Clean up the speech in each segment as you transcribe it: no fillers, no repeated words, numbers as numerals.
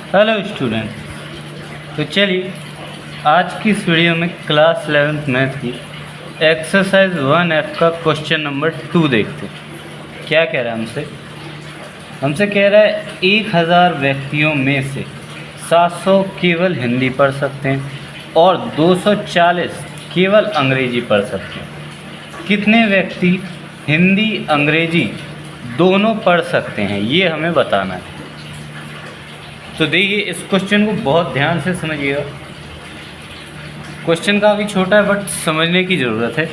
Hello student. तो चलिए आज की इस वीडियो में क्लास 11th मैथ की एक्सरसाइज 1F का क्वेश्चन नंबर 2 देखते हैं। क्या कह रहा है हमसे कह रहा है 1000 व्यक्तियों में से 700 केवल हिंदी पढ़ सकते हैं और 240 केवल अंग्रेजी पढ़ सकते हैं। कितने व्यक्ति हिंदी अंग्रेजी दोनों पढ़ सकते हैं, ये हमें बताना है। तो देखिए इस क्वेश्चन को बहुत ध्यान से समझिएगा। क्वेश्चन काफ़ी छोटा है बट समझने की ज़रूरत है।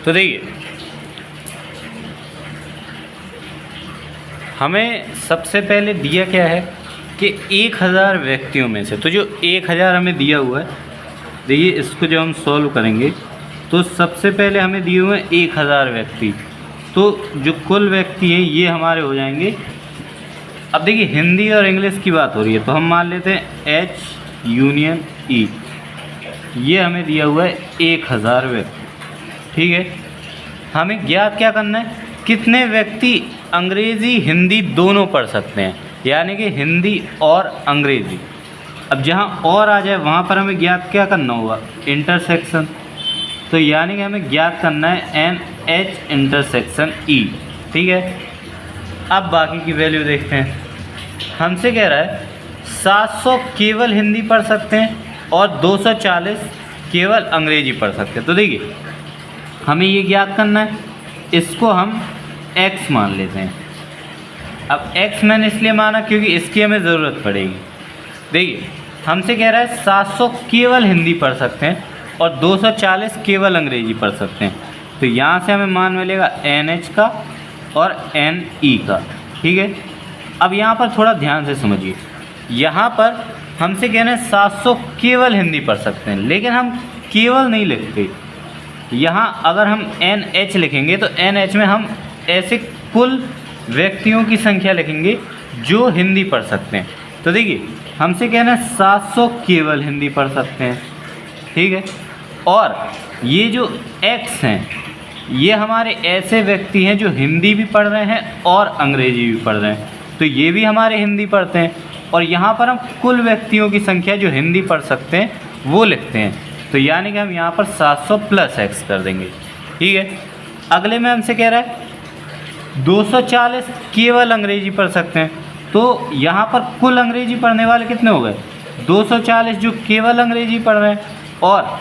तो देखिए हमें सबसे पहले दिया क्या है कि 1000 व्यक्तियों में से, तो जो 1000 हमें दिया हुआ है, देखिए इसको जब हम सॉल्व करेंगे तो सबसे पहले हमें दिए हुए हैं 1000 व्यक्ति। तो जो कुल व्यक्ति हैं ये हमारे हो जाएंगे। अब देखिए हिंदी और इंग्लिश की बात हो रही है तो हम मान लेते हैं H यूनियन E, ये हमें दिया हुआ है 1000 व्यक्ति। ठीक है, हमें ज्ञात क्या करना है, कितने व्यक्ति अंग्रेज़ी हिंदी दोनों पढ़ सकते हैं, यानी कि हिंदी और अंग्रेज़ी। अब जहाँ और आ जाए वहाँ पर हमें ज्ञात क्या करना होगा, इंटरसेक्शन। तो यानी कि हमें ज्ञात करना है NH इंटरसेक्शन E। ठीक है, अब बाकी की वैल्यू देखते हैं। हमसे कह रहा है 700 केवल हिंदी पढ़ सकते हैं और 240 केवल अंग्रेजी पढ़ सकते हैं। तो देखिए हमें ये ज्ञात करना है, इसको हम X मान लेते हैं। अब X मैंने इसलिए माना क्योंकि इसकी हमें ज़रूरत पड़ेगी। देखिए हमसे कह रहा है 700 केवल हिंदी पढ़ सकते हैं और 240 केवल अंग्रेजी पढ़ सकते हैं। तो यहाँ से हमें मान मिलेगा NH का और NE का। ठीक है, अब यहाँ पर थोड़ा ध्यान से समझिए। यहाँ पर हमसे कहना है 700 केवल हिंदी पढ़ सकते हैं, लेकिन हम केवल नहीं लिखते। यहाँ अगर हम NH लिखेंगे तो NH में हम ऐसे कुल व्यक्तियों की संख्या लिखेंगे जो हिंदी पढ़ सकते हैं। तो देखिए हमसे कहना है 700 केवल हिंदी पढ़ सकते हैं। ठीक है, और ये जो X हैं ये हमारे ऐसे व्यक्ति हैं जो हिंदी भी पढ़ रहे हैं और अंग्रेजी भी पढ़ रहे हैं, तो ये भी हमारे हिंदी पढ़ते हैं। और यहाँ पर हम कुल व्यक्तियों की संख्या जो हिंदी पढ़ सकते हैं वो लिखते हैं। तो यानी कि हम यहाँ पर 700 प्लस X कर देंगे। ठीक है, अगले में हमसे कह रहा है 240 केवल अंग्रेजी पढ़ सकते हैं। तो यहाँ पर कुल अंग्रेजी पढ़ने वाले कितने हो गए, 240 जो केवल अंग्रेजी पढ़ रहे हैं और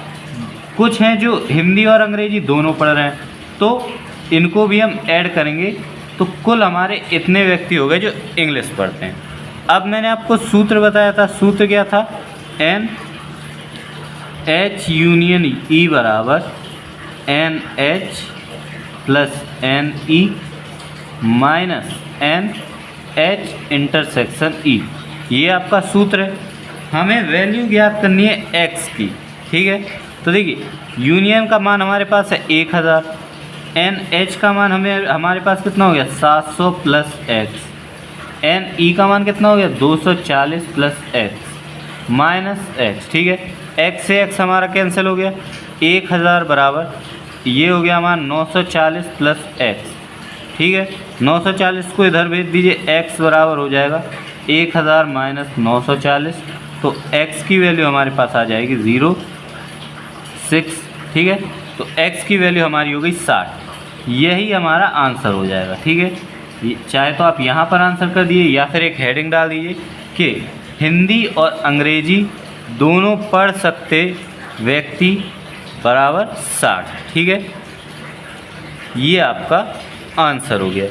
कुछ हैं जो हिंदी और अंग्रेजी दोनों पढ़ रहे हैं, तो इनको भी हम ऐड करेंगे तो कुल हमारे इतने व्यक्ति हो गए जो इंग्लिश पढ़ते हैं। अब मैंने आपको सूत्र बताया था, सूत्र क्या था, NH यूनियन E बराबर NH plus NE minus NH intersection E। ये आपका सूत्र है। हमें वैल्यू ज्ञात करनी है X की। ठीक है, तो देखिए यूनियन का मान हमारे पास है 1000, NH का मान हमारे पास कितना हो गया 700 प्लस X, NE का मान कितना हो गया 240 प्लस X माइनस X। ठीक है, X से X हमारा कैंसिल हो गया, 1000 बराबर ये हो गया हमारा 940 प्लस X। ठीक है, 940 को इधर भेज दीजिए, X बराबर हो जाएगा 1000 माइनस 940, तो X की वैल्यू हमारे पास आ जाएगी 0.6। ठीक है, तो X की वैल्यू हमारी हो गई 60। यही हमारा आंसर हो जाएगा। ठीक है, चाहे तो आप यहाँ पर आंसर कर दीजिए या फिर एक हेडिंग डाल दीजिए कि हिंदी और अंग्रेजी दोनों पढ़ सकते व्यक्ति बराबर 60। ठीक है, ये आपका आंसर हो गया।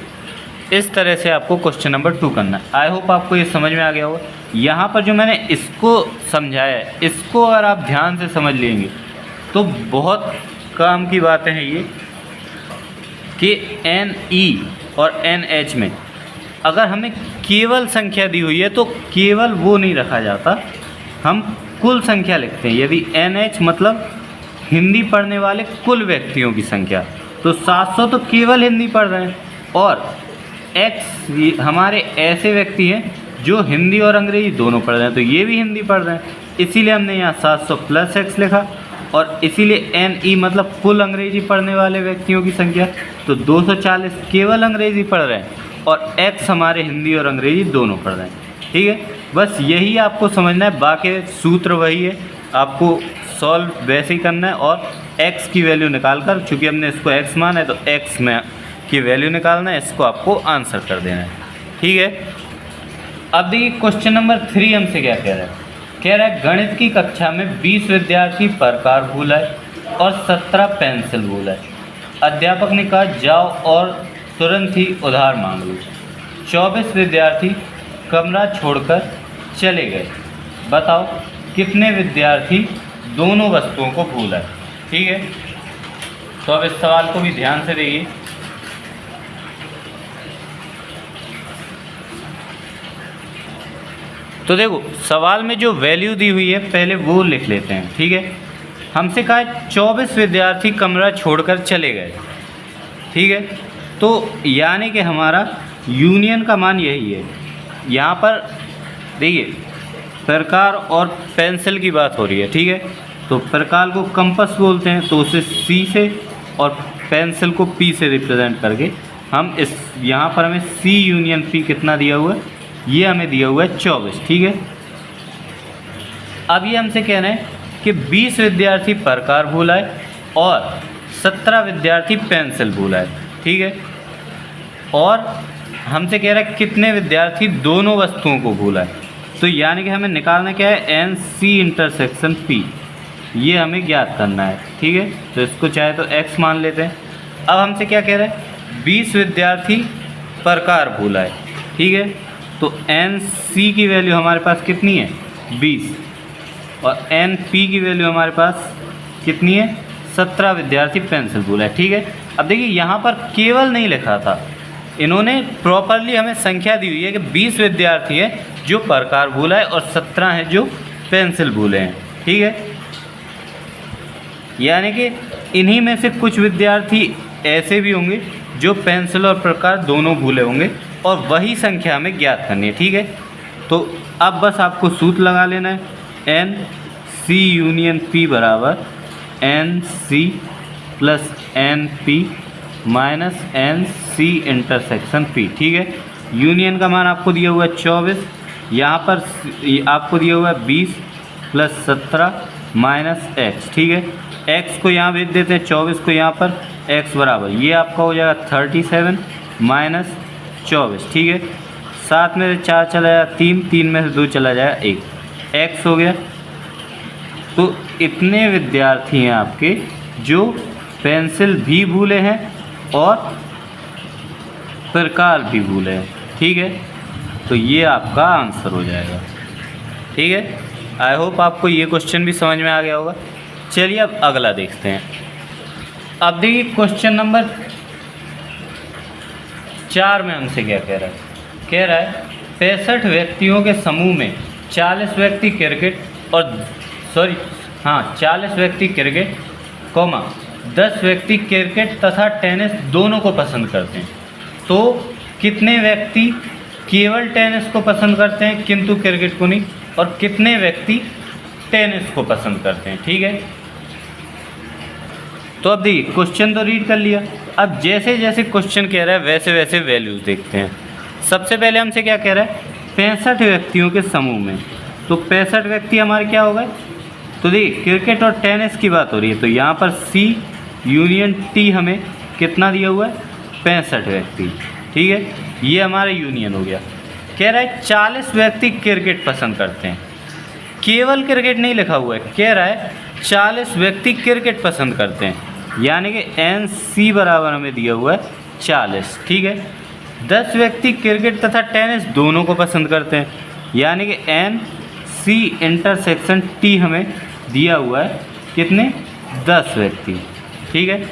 इस तरह से आपको क्वेश्चन नंबर 2 करना है। आई होप आपको ये समझ में आ गया होगा। यहाँ पर जो मैंने इसको समझाया है, इसको अगर आप ध्यान से समझ लेंगे तो बहुत काम की बातें हैं ये कि NE और NH में अगर हमें केवल संख्या दी हुई है तो केवल वो नहीं रखा जाता, हम कुल संख्या लिखते हैं। यदि NH मतलब हिंदी पढ़ने वाले कुल व्यक्तियों की संख्या, तो 700 तो केवल हिंदी पढ़ रहे हैं और X हमारे ऐसे व्यक्ति हैं जो हिंदी और अंग्रेजी दोनों पढ़ रहे हैं, तो ये भी हिंदी पढ़ रहे हैं, इसीलिए हमने यहाँ 700 प्लस X लिखा। और इसीलिए NE मतलब कुल अंग्रेजी पढ़ने वाले व्यक्तियों की संख्या। तो 240 केवल अंग्रेजी पढ़ रहे हैं और X हमारे हिंदी और अंग्रेजी दोनों पढ़ रहे हैं। ठीक है, बस यही आपको समझना है, बाकी सूत्र वही है, आपको सॉल्व वैसे ही करना है और X की वैल्यू निकाल कर, चूँकि हमने इसको X माना है तो X में की वैल्यू निकालना है, इसको आपको आंसर कर देना है। ठीक है, अब देखिए क्वेश्चन नंबर 3 हमसे क्या कह रहा है। कह रहा है गणित की कक्षा में 20 विद्यार्थी प्रकार भूलाए और 17 पेंसिल भूलाए। अध्यापक ने कहा जाओ और तुरंत ही उधार मांग लो। 24 विद्यार्थी कमरा छोड़कर चले गए। बताओ कितने विद्यार्थी दोनों वस्तुओं को भूलाए। ठीक है, तो अब इस सवाल को भी ध्यान से देखिए। तो देखो सवाल में जो वैल्यू दी हुई है पहले वो लिख लेते हैं। ठीक है, हमसे कहा है 24 विद्यार्थी कमरा छोड़कर चले गए। ठीक है, तो यानी कि हमारा यूनियन का मान यही है। यहाँ पर देखिए प्रकार और पेंसिल की बात हो रही है। ठीक है, तो प्रकार को कंपास बोलते हैं, तो उसे C से और पेंसिल को P से रिप्रेजेंट करके हम इस यहाँ पर हमें C यूनियन P कितना दिया हुआ है, ये हमें दिया हुआ है 24। ठीक है, अब ये हमसे कह रहे हैं कि 20 विद्यार्थी प्रकार भूलाए और 17 विद्यार्थी पेंसिल भूलाए। ठीक है, और हमसे कह रहा है कितने विद्यार्थी दोनों वस्तुओं को भूलाए। तो यानी कि हमें निकालना क्या है, NC इंटरसेक्शन P, ये हमें ज्ञात करना है। ठीक है, तो इसको चाहे तो X मान लेते हैं। अब हमसे क्या कह रहे हैं, 20 विद्यार्थी प्रकार भूलाए। ठीक है, तो NC की वैल्यू हमारे पास कितनी है, 20, और NP की वैल्यू हमारे पास कितनी है, 17 विद्यार्थी पेंसिल भूलाए। ठीक है, अब देखिए यहाँ पर केवल नहीं लिखा था, इन्होंने प्रॉपरली हमें संख्या दी हुई है कि 20 विद्यार्थी हैं जो प्रकार भूलाए और 17 हैं जो पेंसिल भूले हैं। ठीक है, यानी कि इन्हीं में से कुछ विद्यार्थी ऐसे भी होंगे जो पेंसिल और प्रकार दोनों भूले होंगे और वही संख्या हमें ज्ञात करनी है। ठीक है, तो अब बस आपको सूत्र लगा लेना है, NC यूनियन P बराबर NC plus NP minus NC intersection P। ठीक है, यूनियन का मान आपको दिया हुआ है 24, यहाँ पर आपको दिया हुआ है 20 प्लस 17 माइनस X। ठीक है, X को यहाँ भेज देते हैं, 24 को यहाँ पर, X बराबर ये आपका हो जाएगा 37 माइनस 24। ठीक है, 7 में से 4 चला जाएगा 3, 3 में से 2 चला जाएगा 1, X हो गया। तो इतने विद्यार्थी हैं आपके जो पेंसिल भी भूले हैं और प्रकार भी भूले हैं। ठीक है, तो ये आपका आंसर हो जाएगा। ठीक है, आई होप आपको ये क्वेश्चन भी समझ में आ गया होगा। चलिए अब अगला देखते हैं। अब देखिए क्वेश्चन नंबर 4 में हमसे क्या कह रहा है, कह रहा है 65 व्यक्तियों के समूह में 40 व्यक्ति क्रिकेट और 40 व्यक्ति क्रिकेट, 10 व्यक्ति क्रिकेट तथा टेनिस दोनों को पसंद करते हैं। तो कितने व्यक्ति केवल टेनिस को पसंद करते हैं किंतु क्रिकेट को नहीं, और कितने व्यक्ति टेनिस को पसंद करते हैं। ठीक है, तो अब देखिए क्वेश्चन तो रीड कर लिया, अब जैसे जैसे क्वेश्चन कह रहा है वैसे वैसे वैल्यूज़ देखते हैं। सबसे पहले हमसे क्या कह रहा है, 65 व्यक्तियों के समूह में, तो 65 व्यक्ति हमारे क्या हो गए, तो देखिए क्रिकेट और टेनिस की बात हो रही है, तो यहाँ पर C यूनियन T हमें कितना दिया हुआ है, 65 व्यक्ति। ठीक है, ये हमारा यूनियन हो गया। कह रहा है 40 व्यक्ति क्रिकेट पसंद करते हैं, केवल क्रिकेट नहीं लिखा हुआ है, कह रहा है 40 व्यक्ति क्रिकेट पसंद करते हैं, यानी कि NC बराबर हमें दिया हुआ है 40। ठीक है, 10 व्यक्ति क्रिकेट तथा टेनिस दोनों को पसंद करते हैं, यानी कि NC इंटरसेक्शन T हमें दिया हुआ है कितने, 10 व्यक्ति। ठीक है,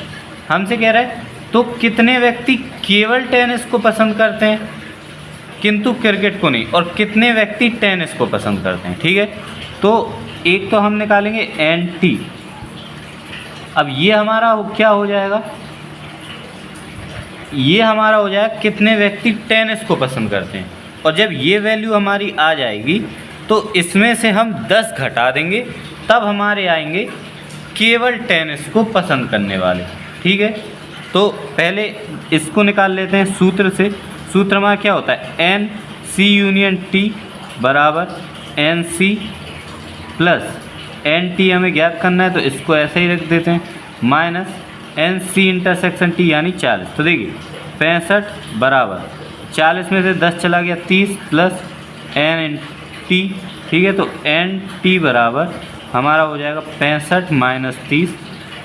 हमसे कह रहा है तो कितने व्यक्ति केवल टेनिस को पसंद करते हैं किंतु क्रिकेट को नहीं, और कितने व्यक्ति टेनिस को पसंद करते हैं। ठीक है, तो एक तो हम निकालेंगे NT। अब ये हमारा क्या हो जाएगा, ये हमारा हो जाएगा कितने व्यक्ति टेनिस को पसंद करते हैं, और जब ये वैल्यू हमारी आ जाएगी तो इसमें से हम 10 घटा देंगे, तब हमारे आएंगे केवल टेनिस को पसंद करने वाले। ठीक है, तो पहले इसको निकाल लेते हैं सूत्र से। सूत्र हमारा क्या होता है, एन सी यूनियन टी बराबर N C plus N T हमें ज्ञात करना है, तो इसको ऐसे ही रख देते हैं, minus N C intersection T यानी 40। तो देखिए 65 बराबर 40 में से 10 चला गया 30 प्लस एन टी। ठीक है, तो एन टी बराबर हमारा हो जाएगा 65 माइनस 30,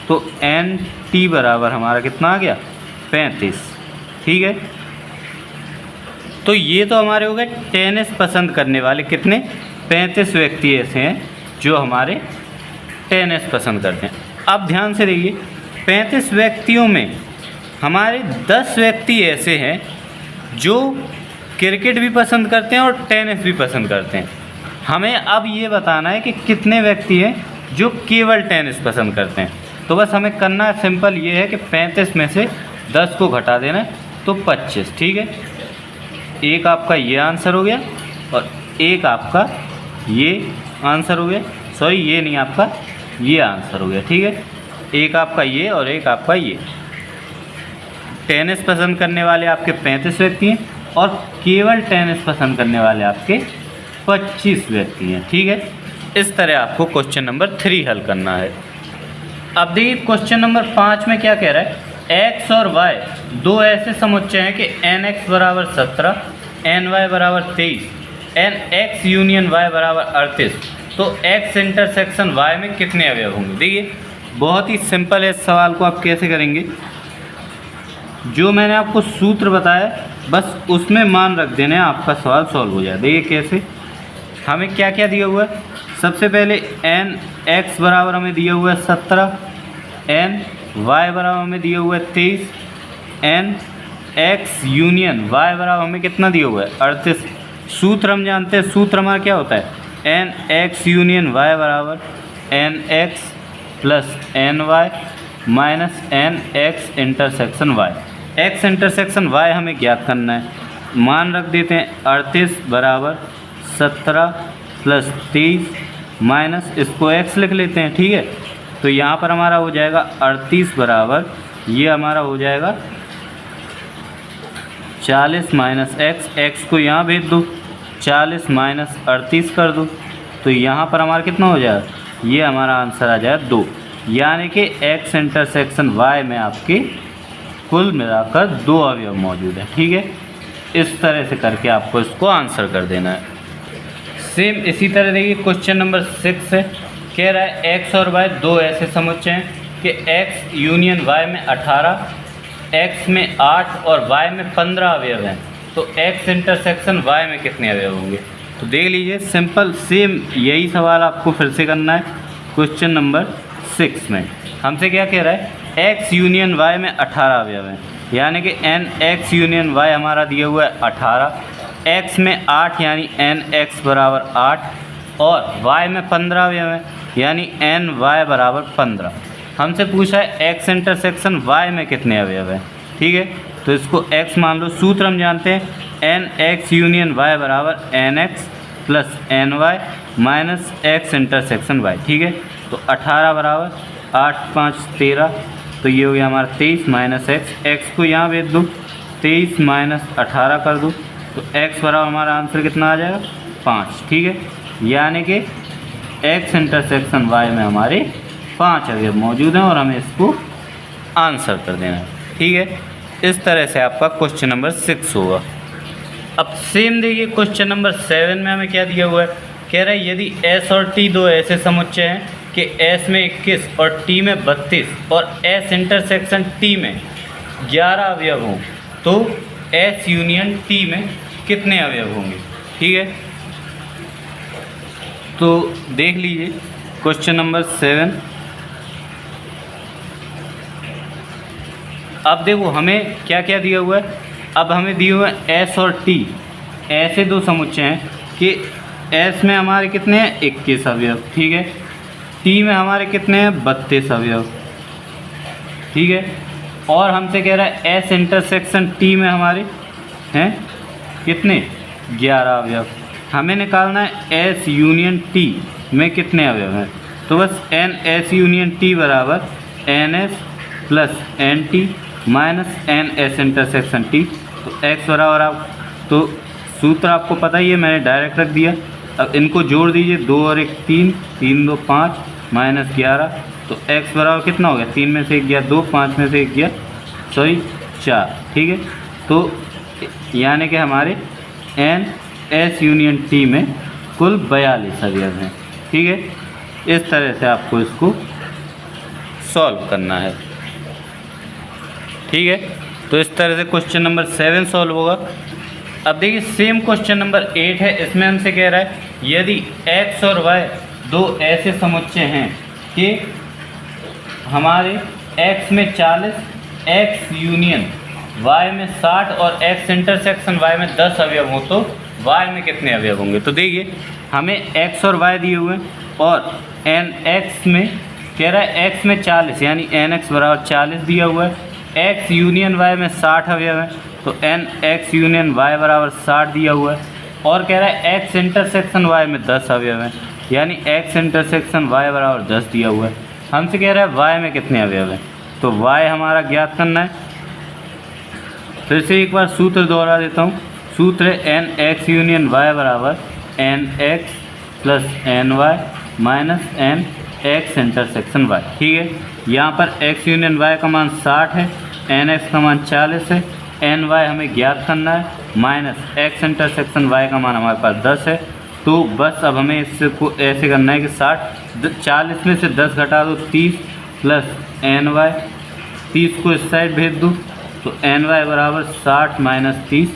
तो एन टी बराबर हमारा कितना आ गया 35। ठीक है, तो ये तो हमारे हो गए टेनिस पसंद करने वाले कितने, 35 व्यक्ति ऐसे हैं जो हमारे टेनिस पसंद करते हैं। अब ध्यान से देखिए 35 व्यक्तियों में हमारे 10 व्यक्ति ऐसे हैं जो क्रिकेट भी पसंद करते हैं और टेनिस भी पसंद करते हैं। हमें अब ये बताना है कि कितने व्यक्ति हैं जो केवल टेनिस पसंद करते हैं। तो बस हमें करना सिंपल ये है कि 35 में से 10 को घटा देना है, तो 25। ठीक है, एक आपका ये आंसर हो गया और एक आपका ये आंसर हो गया, सॉरी ये नहीं, आपका ये आंसर हो गया। ठीक है, एक आपका ये और एक आपका ये। टेनिस पसंद करने वाले आपके 35 व्यक्ति हैं और केवल टेनिस पसंद करने वाले आपके 25 व्यक्ति हैं। ठीक है, इस तरह आपको क्वेश्चन नंबर 3 हल करना है। अब देखिए क्वेश्चन नंबर 5 में क्या कह रहा है, x और y दो ऐसे समुच्चय हैं कि nx बराबर 17, ny बराबर 23, nx यूनियन y बराबर 38। तो x इंटरसेक्शन y में कितने अवयव होंगे। देखिए बहुत ही सिंपल है, इस सवाल को आप कैसे करेंगे, जो मैंने आपको सूत्र बताया बस उसमें मान रख देना है, आपका सवाल सॉल्व हो जाए। देखिए कैसे, हमें क्या क्या दिया हुआ है, सबसे पहले एन एक्स बराबर हमें दिया हुआ है 17, एन वाई बराबर हमें दिया हुआ है 23, एन एक्स यूनियन वाई बराबर हमें कितना दिया हुआ है 38। सूत्र हम जानते हैं, सूत्र हमारा क्या होता है, एन एक्स यूनियन वाई बराबर N X plus N Y minus N X intersection Y. X intersection Y हमें ज्ञात करना है, मान रख देते हैं 38 बराबर 17 प्लस 23 माइनस इसको x लिख लेते हैं। ठीक है, तो यहाँ पर हमारा हो जाएगा 38 बराबर ये हमारा हो जाएगा 40 माइनस x को यहाँ भेज दो, 40 माइनस 38 कर दो, तो यहाँ पर हमारा कितना हो जाएगा, ये हमारा आंसर आ जाएगा 2। यानी कि x इंटरसेक्शन y में आपके कुल मिलाकर 2 अवयव मौजूद हैं। ठीक है, इस तरह से करके आपको इसको आंसर कर देना है। सेम इसी तरह देखिए क्वेश्चन नंबर 6 है, कह रहा है x और y दो ऐसे समुच्चय हैं कि x यूनियन y में 18, x में 8 और y में 15 अवयव हैं। तो x इंटरसेक्शन y में कितने अवयव होंगे। तो देख लीजिए सिंपल सेम यही सवाल आपको फिर से करना है। क्वेश्चन नंबर 6 में हमसे क्या कह रहा है, x यूनियन y में 18 अवयव हैं, यानी कि n x यूनियन y हमारा दिया हुआ है 18, x में 8 यानी n x बराबर 8 और y में 15 अवयव हैं यानी n y बराबर 15। हमसे पूछा है x इंटरसेक्शन y में कितने अवयव हैं। ठीक है, तो इसको x मान लो, सूत्र हम जानते हैं n x यूनियन y बराबर n x plus n y minus x intersection y। ठीक है, तो 18 बराबर 8 5 13, तो ये हो गया हमारा 23 माइनस x को यहाँ भेज दो, 23 माइनस 18 कर दो, तो x बराबर हमारा आंसर कितना आ जाएगा 5। ठीक है, यानी कि x इंटरसेक्शन y में हमारे 5 अवयव मौजूद हैं और हमें इसको आंसर कर देना है। ठीक है, इस तरह से आपका क्वेश्चन नंबर 6 होगा। अब सेम देखिए क्वेश्चन नंबर 7 में हमें क्या दिया हुआ है, कह रहा है यदि s और t दो ऐसे समुच्चय हैं कि s में 21 और t में 32 और s इंटरसेक्शन t में 11 अवयव हों, तो s यूनियन t में कितने अवयव होंगे। ठीक है, तो देख लीजिए क्वेश्चन नंबर 7। अब देखो हमें क्या क्या दिया हुआ है, अब हमें दिए हुए हैं s और t, ऐसे दो समुच्चय हैं कि s में हमारे कितने हैं 21 अवयव। ठीक है, t में हमारे कितने हैं 32 अवयव। ठीक है, और हमसे कह रहा है s इंटरसेक्शन t में हमारे हैं कितने 11 अवयव। हमें निकालना है s यूनियन t में कितने अवयव हैं। तो बस एन एस यूनियन टी बराबर N S plus N T minus N S intersection T. तो एक्स बराबर आप तो सूत्र आपको पता ही है, मैंने डायरेक्ट रख दिया। अब इनको जोड़ दीजिए, 2 और 1 3, 3 2 5 माइनस 11। तो एक्स बराबर कितना हो गया, 3 में से 1 गया 2, 5 में से 1 गया 4। ठीक है, तो यानी कि हमारे एन एस यूनियन टी में कुल 42 अवयव हैं। ठीक है, इस तरह से आपको इसको सॉल्व करना है। ठीक है, तो इस तरह से क्वेश्चन नंबर 7 सॉल्व होगा। अब देखिए सेम क्वेश्चन नंबर 8 है। इसमें हमसे कह रहा है यदि x और y दो ऐसे समुच्चय हैं कि हमारे x में 40, x यूनियन y में 60 और x इंटरसेक्शन y में 10 अवयव हो तो y में कितने अवयव होंगे। तो देखिए हमें x और y दिए हुए हैं और n x में कह रहा है x में 40 यानी nx बराबर 40 दिया हुआ है, x यूनियन y में 60 अवयव है तो n x यूनियन y बराबर 60 दिया हुआ है, और कह रहा है x इंटरसेक्शन y में 10 अवयव है यानी x इंटरसेक्शन y बराबर 10 दिया हुआ है। हमसे कह रहा है y में कितने अवयव हैं, तो y हमारा ज्ञात करना है। फिर से एक बार सूत्र दोहरा देता हूँ। सूत्र है n x यूनियन y बराबर n x plus n y minus n x intersection y। ठीक है, यहाँ पर x यूनियन y का मान 60 है, n x का मान 40 है, n y हमें ज्ञात करना है, माइनस x इंटरसेक्शन y का मान हमारे पास 10 है। तो बस अब हमें इससे को ऐसे करना है कि 40 में से 10 घटा दो 30 प्लस n y, 30 को इस साइड भेज दो तो n y बराबर 60 माइनस 30,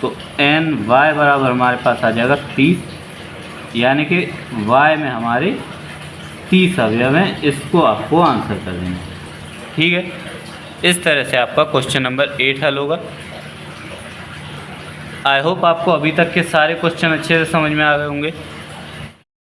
तो n y बराबर हमारे पास आ जाएगा 30, यानी कि y में हमारे 30 अवयव हैं। इसको आपको आंसर कर देना। ठीक है, इस तरह से आपका क्वेश्चन नंबर 8 हल होगा। आई होप आपको अभी तक के सारे क्वेश्चन अच्छे से समझ में आ गए होंगे।